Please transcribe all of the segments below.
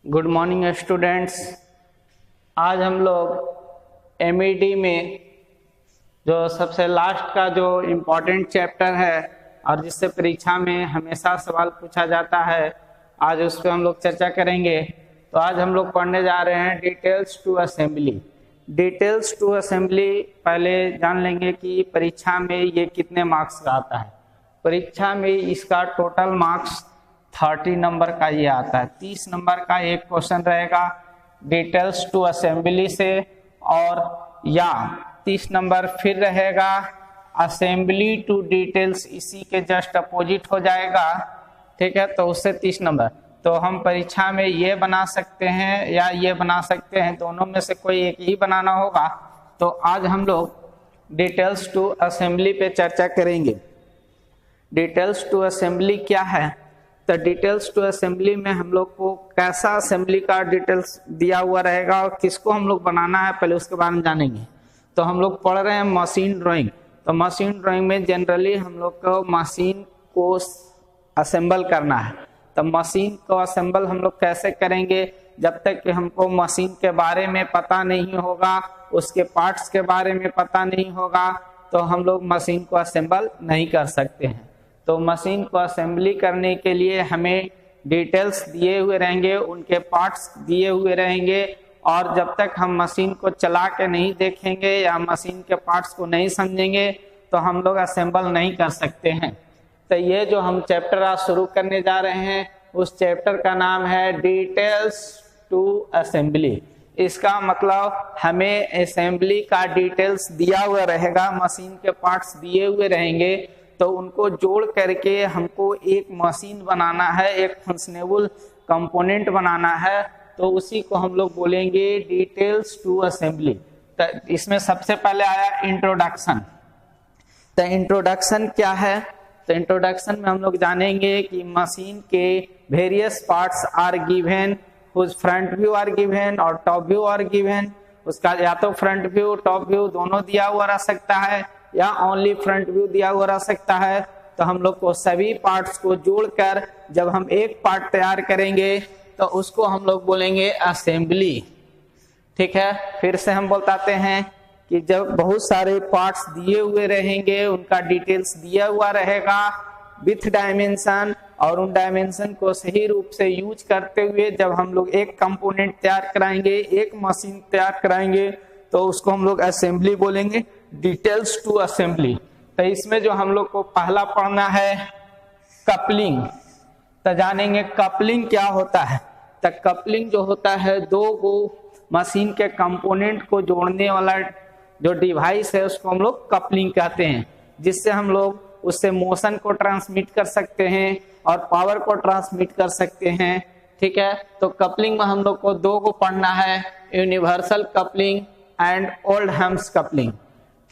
Good morning students. आज हम लोग एमईडी में जो सबसे लास्ट का जो इम्पोर्टेंट चैप्टर है और जिससे परीक्षा में हमेशा सवाल पूछा जाता है, आज उस पर हम लोग चर्चा करेंगे। तो आज हम लोग पढ़ने जा रहे हैं details to assembly. Details to assembly पहले जान लेंगे कि परीक्षा में ये कितने मार्क्स का आता है। परीक्षा में इसका टोटल मार्क्स 30 नंबर का ये आता है। 30 नंबर का एक क्वेश्चन रहेगा डिटेल्स टू असेंबली से, और या 30 नंबर फिर रहेगा असेंबली टू डिटेल्स, इसी के जस्ट अपोजिट हो जाएगा। ठीक है, तो उससे 30 नंबर। तो हम परीक्षा में ये बना सकते हैं या ये बना सकते हैं, दोनों में से कोई एक ही बनाना होगा। तो आज हम लोग डिटेल्स टू असेंबली पे चर्चा करेंगे। डिटेल्स टू असेंबली क्या है? तो डिटेल्स टू असेंबली में हम लोग को कैसा असेंबली का डिटेल्स दिया हुआ रहेगा और किसको हम लोग बनाना है, पहले उसके बारे में जानेंगे। तो हम लोग पढ़ रहे हैं मशीन ड्राइंग। तो मशीन ड्राइंग में जनरली हम लोग को मशीन को असेंबल करना है। तो मशीन को असेंबल हम लोग कैसे करेंगे? जब तक कि हमको मशीन के बारे में पता नहीं होगा, उसके पार्ट्स के बारे में पता नहीं होगा, तो हम लोग मशीन को असेंबल नहीं कर सकते हैं। तो मशीन को असेंबली करने के लिए हमें डिटेल्स दिए हुए रहेंगे, उनके पार्ट्स दिए हुए रहेंगे, और जब तक हम मशीन को चला के नहीं देखेंगे या मशीन के पार्ट्स को नहीं समझेंगे तो हम लोग असेंबल नहीं कर सकते हैं। तो ये जो हम चैप्टर आज शुरू करने जा रहे हैं, उस चैप्टर का नाम है डिटेल्स टू असेंबली। इसका मतलब हमें असेंबली का डिटेल्स दिया हुआ रहेगा, मशीन के पार्ट्स दिए हुए रहेंगे, तो उनको जोड़ करके हमको एक मशीन बनाना है, एक फंक्शनेबल कंपोनेंट बनाना है। तो उसी को हम लोग बोलेंगे डिटेल्स टू असेंबली। तो इसमें सबसे पहले आया इंट्रोडक्शन। तो इंट्रोडक्शन क्या है? तो इंट्रोडक्शन में हम लोग जानेंगे कि मशीन के various parts are given, whose front view are given और टॉप व्यू आर गिवन। उसका या तो फ्रंट व्यू टॉप व्यू दोनों दिया हुआ रह सकता है, या ओनली फ्रंट व्यू दिया हुआ रह सकता है। तो हम लोग को सभी पार्ट्स को जोड़कर जब हम एक पार्ट तैयार करेंगे तो उसको हम लोग बोलेंगे असेंबली। ठीक है, फिर से हम बताते हैं कि जब बहुत सारे पार्ट्स दिए हुए रहेंगे, उनका डिटेल्स दिया हुआ रहेगा विथ डायमेंशन, और उन डायमेंशन को सही रूप से यूज करते हुए जब हम लोग एक कंपोनेंट तैयार कराएंगे, एक मशीन तैयार कराएंगे, तो उसको हम लोग असेंबली बोलेंगे, डिटेल्स टू असेंबली। तो इसमें जो हम लोग को पहला पढ़ना है कपलिंग। तो जानेंगे कपलिंग क्या होता है। तो कपलिंग जो होता है, दो को मशीन के कंपोनेंट को जोड़ने वाला जो डिवाइस है उसको हम लोग कपलिंग कहते हैं, जिससे हम लोग उससे मोशन को ट्रांसमिट कर सकते हैं और पावर को ट्रांसमिट कर सकते हैं। ठीक है, तो कपलिंग में हम लोग को दो को पढ़ना है, universal coupling and Oldham's coupling.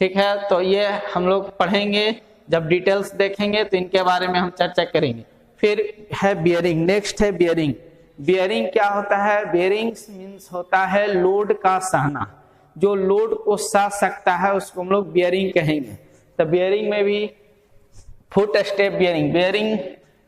ठीक है, तो ये हम लोग पढ़ेंगे, जब डिटेल्स देखेंगे तो इनके बारे में हम चर्चा करेंगे। फिर है बियरिंग। नेक्स्ट है बियरिंग। बियरिंग क्या होता है? बियरिंग्स मीन्स होता है लोड का सहना। जो लोड को सह सकता है उसको हम लोग बियरिंग कहेंगे। तो बियरिंग में भी फुट स्टेप बियरिंग, बियरिंग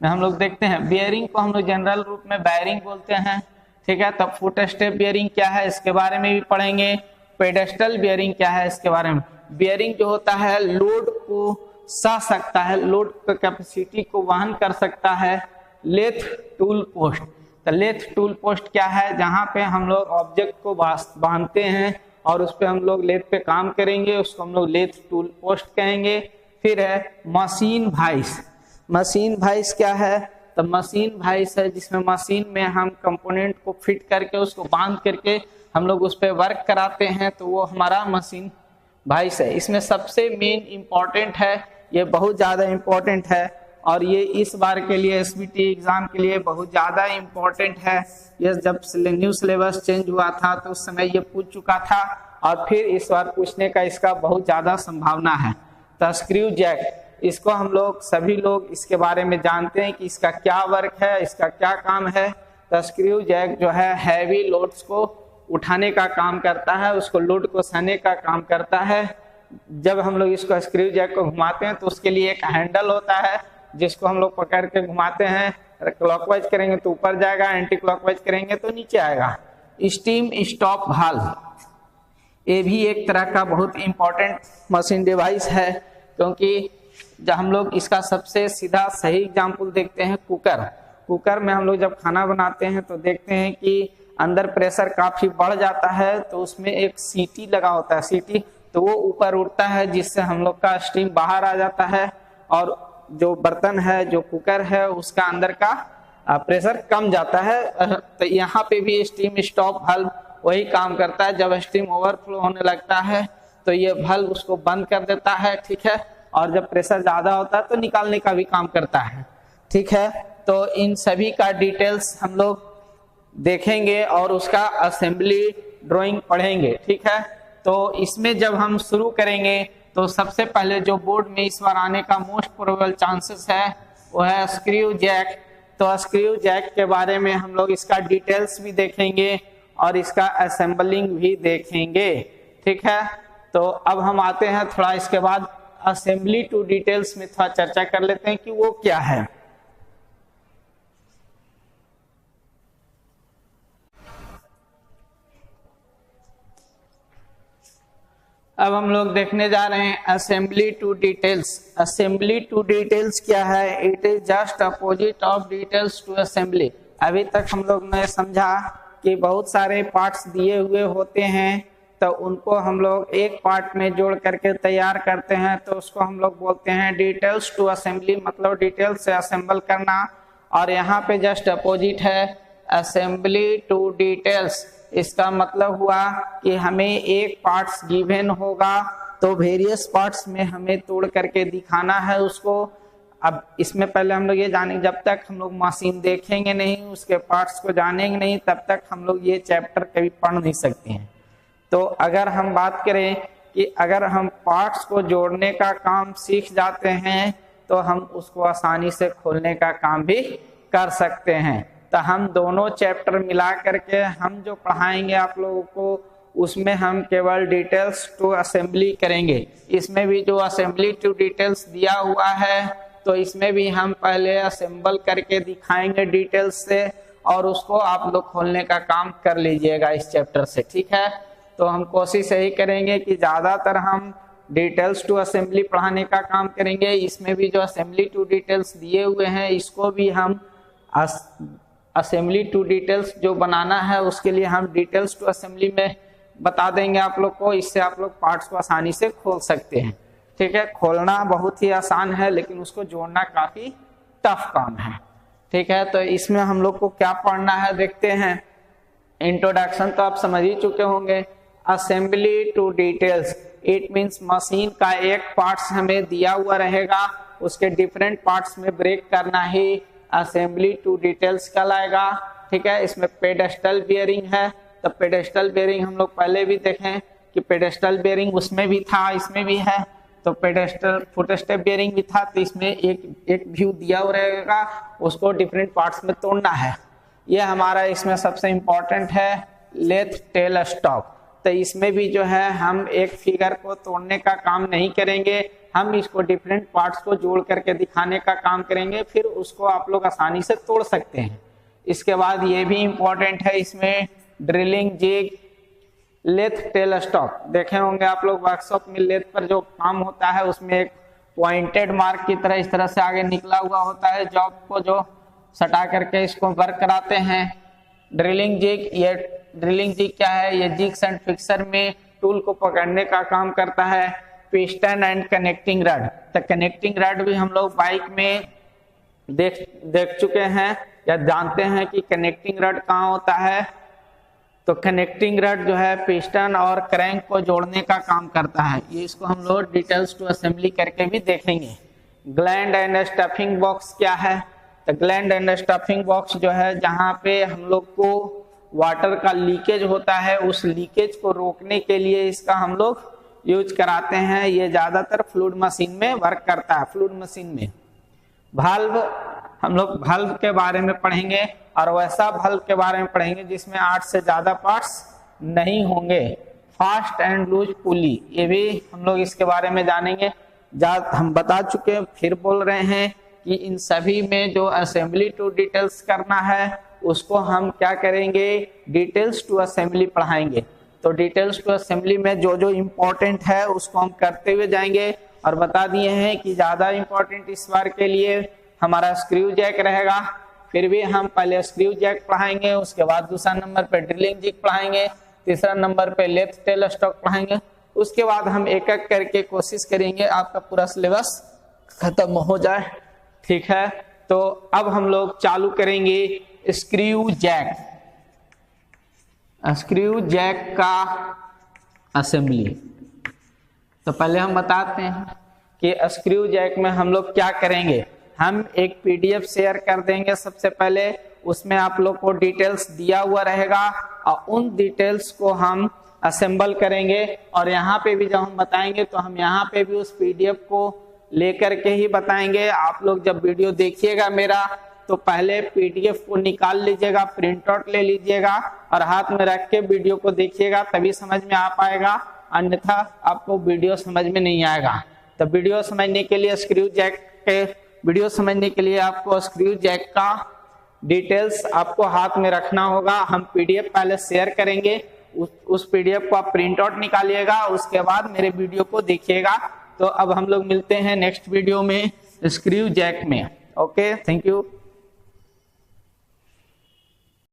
में हम लोग देखते हैं, बियरिंग को हम लोग जनरल रूप में बेयरिंग बोलते हैं। ठीक है, तो फुट स्टेप बियरिंग क्या है इसके बारे में भी पढ़ेंगे। पेडेस्टल बियरिंग क्या है इसके बारे में। बियरिंग जो होता है लोड को सह सकता है, लोड की कैपेसिटी को वहन कर सकता है। Lathe tool post. तो लेथ टूल पोस्ट क्या है? जहां पे हम लोग ऑब्जेक्ट को बांधते हैं और उस पे हम लोग लेथ पे काम करेंगे, उसको हम लोग लेथ टूल पोस्ट कहेंगे। फिर है मशीन वाइस। मशीन वाइस क्या है? तो मशीन वाइस है जिसमें मशीन में हम कंपोनेंट को फिट करके उसको बांध करके हम लोग उस पर वर्क कराते हैं, तो वो हमारा मशीन वाइस है। इसमें सबसे मेन इम्पॉर्टेंट है, ये बहुत ज़्यादा इम्पोर्टेंट है, और ये इस बार के लिए एसबीटी एग्जाम के लिए बहुत ज़्यादा इम्पोर्टेंट है। ये जब न्यू सिलेबस चेंज हुआ था तो उस समय ये पूछ चुका था, और फिर इस बार पूछने का इसका बहुत ज़्यादा संभावना है। तो स्क्रू जैक, इसको हम लोग सभी लोग इसके बारे में जानते हैं कि इसका क्या वर्क है, इसका क्या काम है। तो स्क्रू जैक जो है हैवी लोड्स को उठाने का काम करता है, उसको लोड को सहने का काम करता है। जब हम लोग इसको स्क्रू जैक को घुमाते हैं तो उसके लिए एक हैंडल होता है जिसको हम लोग पकड़ के घुमाते हैं। क्लॉकवाइज करेंगे तो ऊपर जाएगा, एंटी क्लॉकवाइज करेंगे तो नीचे आएगा। स्टीम स्टॉप वाल्व, ये भी एक तरह का बहुत इंपॉर्टेंट मशीन डिवाइस है, क्योंकि जब हम लोग इसका सबसे सीधा सही एग्जाम्पल देखते हैं कुकर में हम लोग जब खाना बनाते हैं तो देखते हैं कि अंदर प्रेशर काफी बढ़ जाता है, तो उसमें एक सीटी लगा होता है, सीटी तो वो ऊपर उठता है जिससे हम लोग का स्टीम बाहर आ जाता है, और जो बर्तन है, जो कुकर है, उसका अंदर का प्रेशर कम जाता है। तो यहाँ पे भी स्टीम स्टॉप वाल्व वही काम करता है। जब स्टीम ओवरफ्लो होने लगता है तो ये वाल्व उसको बंद कर देता है, ठीक है, और जब प्रेशर ज्यादा होता है तो निकालने का भी काम करता है, ठीक है। तो इन सभी का डिटेल्स हम लोग देखेंगे और उसका असेंबली ड्राइंग पढ़ेंगे, ठीक है। तो इसमें जब हम शुरू करेंगे तो सबसे पहले जो बोर्ड में इस बार आने का मोस्ट प्रोबेबल चांसेस है वो है स्क्रू जैक। तो स्क्रू जैक के बारे में हम लोग इसका डिटेल्स भी देखेंगे और इसका असेंबलिंग भी देखेंगे, ठीक है। तो अब हम आते हैं थोड़ा इसके बाद असेंबली टू डिटेल्स में थोड़ा चर्चा कर लेते हैं कि वो क्या है। अब हम लोग देखने जा रहे हैं assembly to details. Assembly to details क्या है? It is just opposite of details to assembly. अभी तक हम लोग ने समझा कि बहुत सारे पार्ट्स दिए हुए होते हैं, तो उनको हम लोग एक पार्ट में जोड़ करके तैयार करते हैं, तो उसको हम लोग बोलते हैं डिटेल्स टू असेंबली, मतलब डिटेल्स से असेंबल करना। और यहाँ पे जस्ट अपोजिट है असेंबली टू डिटेल्स। इसका मतलब हुआ कि हमें एक पार्ट्स गिवन होगा तो वेरियस पार्ट्स में हमें तोड़ करके दिखाना है उसको। अब इसमें पहले हम लोग ये जानेंगे, जब तक हम लोग मशीन देखेंगे नहीं, उसके पार्ट्स को जानेंगे नहीं, तब तक हम लोग ये चैप्टर कभी पढ़ नहीं सकते हैं। तो अगर हम बात करें कि अगर हम पार्ट्स को जोड़ने का काम सीख जाते हैं तो हम उसको आसानी से खोलने का काम भी कर सकते हैं। तो हम दोनों चैप्टर मिला करके हम जो पढ़ाएंगे आप लोगों को, उसमें हम केवल डिटेल्स टू असेंबली करेंगे। इसमें भी जो असेंबली टू डिटेल्स दिया हुआ है, तो इसमें भी हम पहले असेंबल करके दिखाएंगे डिटेल्स से, और उसको आप लोग खोलने का काम कर लीजिएगा इस चैप्टर से, ठीक है। तो हम कोशिश यही करेंगे कि ज्यादातर हम डिटेल्स टू असेंबली पढ़ाने का काम करेंगे। इसमें भी जो असेंबली टू डिटेल्स दिए हुए हैं, इसको भी हम असेंबली टू डिटेल्स जो बनाना है उसके लिए हम डिटेल्स टू असेंबली में बता देंगे आप लोग को। इससे आप लोग पार्ट्स को आसानी से खोल सकते हैं, ठीक है। खोलना बहुत ही आसान है, लेकिन उसको जोड़ना काफी टफ काम है, ठीक है। तो इसमें हम लोग को क्या पढ़ना है देखते हैं। इंट्रोडक्शन तो आप समझ ही चुके होंगे। Assembly to details, it means machine का एक पार्ट्स हमें दिया हुआ रहेगा, उसके डिफरेंट पार्ट्स में ब्रेक करना ही असेंबली टू डिटेल्स कहलाएगा, ठीक है। इसमें पेडेस्टल बेयरिंग है, तो पेडेस्टल बेयरिंग हम लोग पहले भी देखें कि पेडेस्टल बेयरिंग उसमें भी था, इसमें भी है। तो पेडेस्टल फुटस्टेप बेयरिंग भी था, तो इसमें एक व्यू दिया हुआ रहेगा, उसको डिफरेंट पार्ट्स में तोड़ना है। ये हमारा इसमें सबसे इम्पोर्टेंट है लेथ टेल स्टॉक। तो इसमें भी जो है हम एक फिगर को तोड़ने का काम नहीं करेंगे, हम इसको डिफरेंट पार्ट्स को जोड़ करके दिखाने का काम करेंगे, फिर उसको आप लोग आसानी से तोड़ सकते हैं। इसके बाद ये भी इम्पोर्टेंट है, इसमें drilling jig, lathe tail stock देखे होंगे आप लोग। वर्कशॉप में लेथ पर जो काम होता है उसमें एक पॉइंटेड मार्क की तरह इस तरह से आगे निकला हुआ होता है, जॉब को जो सटा करके इसको वर्क कराते हैं। ड्रिलिंग जिग, ये ड्रिलिंग जिग क्या है? ये जिग्स एंड फिक्सर में टूल को पकड़ने का काम करता है। पिस्टन एंड कनेक्टिंग रड, तो कनेक्टिंग रड भी हम लोग बाइक में देख चुके हैं या जानते हैं कि कनेक्टिंग रड कहाँ होता है। तो कनेक्टिंग रड जो है पिस्टन और क्रैंक को जोड़ने का काम करता है। ये इसको हम लोग डिटेल्स टू असेंबली करके भी देखेंगे। ग्लैंड एंड स्टफिंग बॉक्स क्या है? तो ग्लैंड एंड स्टफिंग बॉक्स जो है जहाँ पे हम लोग को वाटर का लीकेज होता है, उस लीकेज को रोकने के लिए इसका हम लोग यूज कराते हैं। ये ज्यादातर फ्लूइड मशीन में वर्क करता है। फ्लूइड मशीन में वाल्व, हम लोग वाल्व के बारे में पढ़ेंगे, और वैसा वाल्व के बारे में पढ़ेंगे जिसमें 8 से ज्यादा पार्ट्स नहीं होंगे। फास्ट एंड लूज पुली, ये भी हम लोग इसके बारे में जानेंगे। हम बता चुके हैं, फिर बोल रहे हैं कि इन सभी में जो असेंबली टू डिटेल्स करना है उसको हम क्या करेंगे, डिटेल्स टू असेंबली पढ़ाएंगे। तो डिटेल्स टू असेंबली में जो जो इम्पोर्टेंट है उसको हम करते हुए जाएंगे और बता दिए हैं कि ज्यादा इम्पोर्टेंट इस बार के लिए हमारा स्क्रू जैक रहेगा। फिर भी हम पहले स्क्रू जैक पढ़ाएंगे, उसके बाद दूसरा नंबर पे ड्रिलिंग जिग पढ़ाएंगे, तीसरा नंबर पे लेथ टेल स्टॉक पढ़ाएंगे। उसके बाद हम एक एक करके कोशिश करेंगे आपका पूरा सिलेबस खत्म हो जाए, ठीक है। तो अब हम लोग चालू करेंगे स्क्रू जैक, स्क्रू जैक का असेंबली। तो पहले हम बताते हैं कि स्क्रू जैक में हम लोग क्या करेंगे। हम एक पीडीएफ शेयर कर देंगे सबसे पहले, उसमें आप लोग को डिटेल्स दिया हुआ रहेगा और उन डिटेल्स को हम असेंबल करेंगे। और यहाँ पे भी जब हम बताएंगे तो हम यहाँ पे भी उस पीडीएफ को लेकर के ही बताएंगे। आप लोग जब वीडियो देखिएगा मेरा तो पहले पीडीएफ को निकाल लीजिएगा, प्रिंट आउट ले लीजिएगा और हाथ में रख के वीडियो को देखिएगा, तभी समझ में आ पाएगा, अन्यथा आपको वीडियो समझ में नहीं आएगा। तो वीडियो समझने के लिए स्क्रू जैक के वीडियो समझने के लिए आपको स्क्रू जैक का डिटेल्स आपको हाथ में रखना होगा। हम पीडीएफ पहले शेयर करेंगे, उस पीडीएफ को आप प्रिंट आउट निकालिएगा, उसके बाद मेरे वीडियो को देखिएगा। तो अब हम लोग मिलते हैं नेक्स्ट वीडियो में स्क्रू जैक में। Okay, thank you.